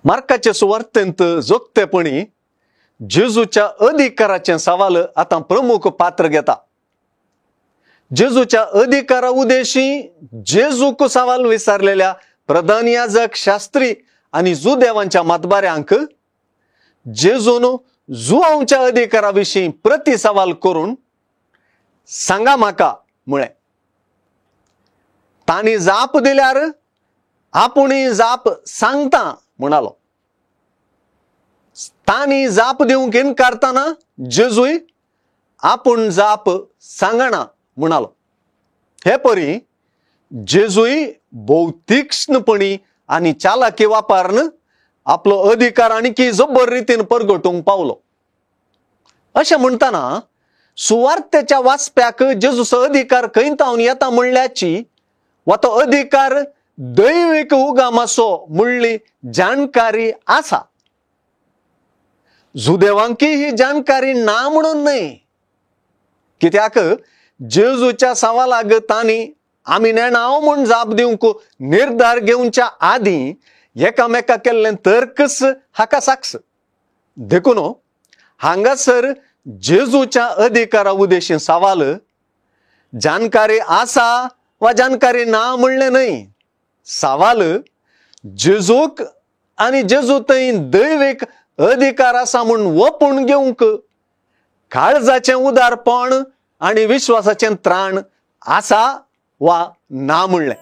मार्काचे सुवार्तेंत जोगतेपणी जेजूच्या अधिकाराचे सवाल आता प्रमुख पात्र घेता. जेजूच्या अधिकारा उदेशी जेजूक सवाल विचारलेल्या प्रधान याजक, शास्त्री आणि जुदेवांच्या मतबाऱ्यांक जेजून जुआंच्या अधिकाराविषयी प्रति सवाल करून सांगा माका मुळे तानी जाप दिल्यार आपुणी जाप सांगता म्हणालो. तानी जाप देऊंक इन्कारताना जेजूय आपुण जाप सांगणा म्हणालो. हे परी जेजूय भौतिकपणी आणि चालाकी वापरून आपलो अधिकार आणखी जबर रीतीन परगटूंक पावलो. अशें म्हणताना सुवार्तेच्या वाचप्याक जेजूचो अधिकार खंयतावन येता म्हणल्याची वा तो अधिकार दैविक उगमाचो म्हणली जाणकारी आसा. जुदेवांकी ही जाणकारी ना म्हणून न्हय, कित्याक जेजूच्या सवालाक तांणी आमी नेणाव म्हूण जाप दिवंक निर्धार घेवच्या आदीं एकामेका केल्लें तर्कस हाका साक्ष. देखून हांगासर जेजूच्या अधिकारा उदेशी सवाल जाणकारी आसा वा जाणकारी ना म्हणलें न्हय. सवाल जेजूक आनी जेजू थंय दैविक अधिकार आसा म्हूण वपून घेवंक काळजाचें उदारपण आणि विश्वासाचें त्राण आसा वा ना म्हणलें.